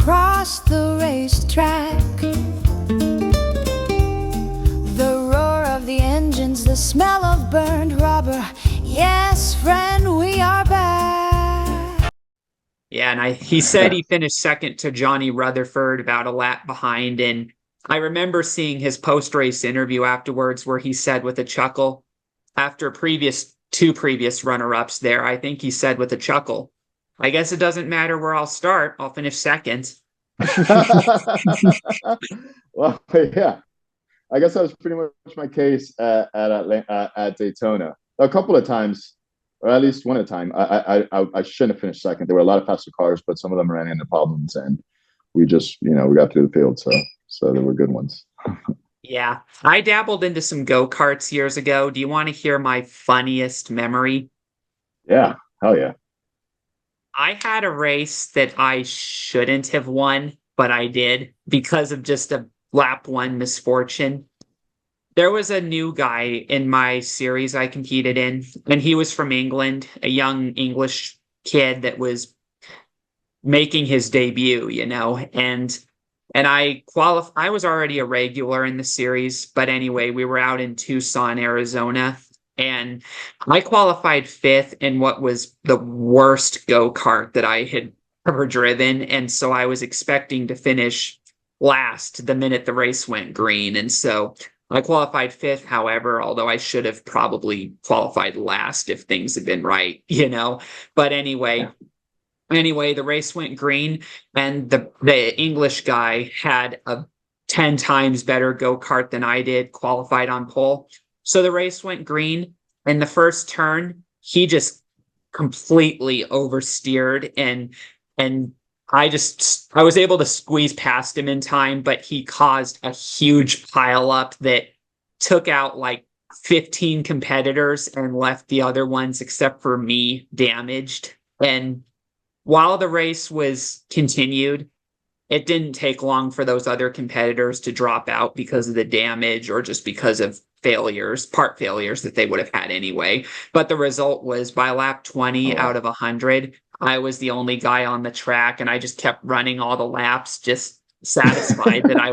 across the racetrack. The roar of the engines, the smell of burned rubber. Yes, friend, we are back. Yeah, and he said he finished second to Johnny Rutherford, about a lap behind. And I remember seeing his post-race interview afterwards where he said with a chuckle, after two previous runner-ups there, I think he said with a chuckle, I guess it doesn't matter where I'll start. I'll finish second. Well, yeah. I guess that was pretty much my case at Daytona. A couple of times, or at least one time, I shouldn't have finished second. There were a lot of faster cars, but some of them ran into problems, and we just, we got through the field. So there were good ones. Yeah, I dabbled into some go-karts years ago. Do you want to hear my funniest memory? Yeah, hell yeah. I had a race that I shouldn't have won, but I did because of just a lap one misfortune. There was a new guy in my series I competed in, and he was from England, a young English kid that was making his debut, and I was already a regular in the series, but anyway, we were out in Tucson, Arizona, and I qualified fifth in what was the worst go-kart that I had ever driven, and so I was expecting to finish last the minute the race went green, and so I qualified fifth, however, although I should have probably qualified last if things had been right, But anyway, the race went green, and the English guy had a 10 times better go-kart than I did, qualified on pole. So the race went green, and the first turn, he just completely oversteered, and I was able to squeeze past him in time, but he caused a huge pile up that took out like 15 competitors and left the other ones, except for me, damaged. And while the race was continued, it didn't take long for those other competitors to drop out because of the damage or just because of part failures that they would have had anyway. But the result was by lap 20 out of 100, I was the only guy on the track, and I just kept running all the laps, just satisfied that I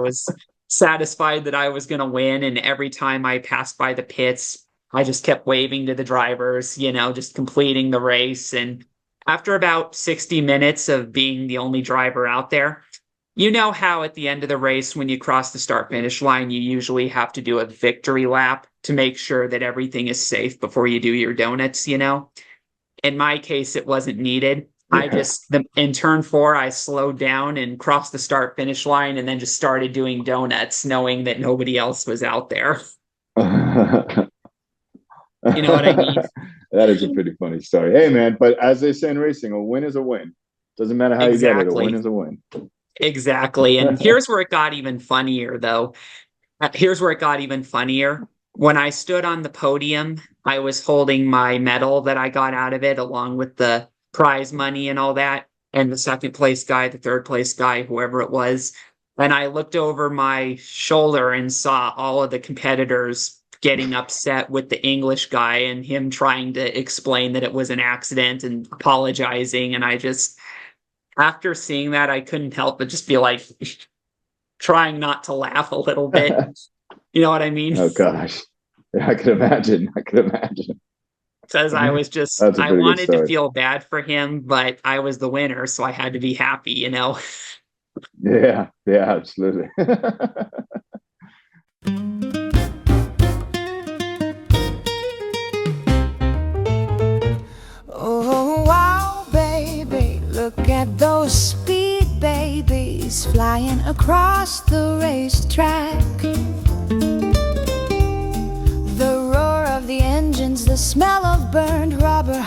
was going to win. And every time I passed by the pits, I just kept waving to the drivers, just completing the race. And after about 60 minutes of being the only driver out there, you know how at the end of the race, when you cross the start-finish line, you usually have to do a victory lap to make sure that everything is safe before you do your donuts, In my case, it wasn't needed. Yeah. In turn 4, I slowed down and crossed the start-finish line and then just started doing donuts, knowing that nobody else was out there. You know what I mean? That is a pretty funny story. Hey, man, but as they say in racing, a win is a win. Doesn't matter how you get it, a win is a win. Exactly. And here's where it got even funnier, though. When I stood on the podium, I was holding my medal that I got out of it, along with the prize money and all that, and the second place guy, the third place guy, whoever it was. And I looked over my shoulder and saw all of the competitors getting upset with the English guy and him trying to explain that it was an accident and apologizing. And after seeing that, I couldn't help but just be like trying not to laugh a little bit. You know what I mean? Oh gosh. Yeah, I could imagine. Because I wanted to feel bad for him, but I was the winner, so I had to be happy, Yeah, absolutely. Oh, wow, baby, look at those speed babies flying across the racetrack. The roar of the engines, the smell of burned rubber.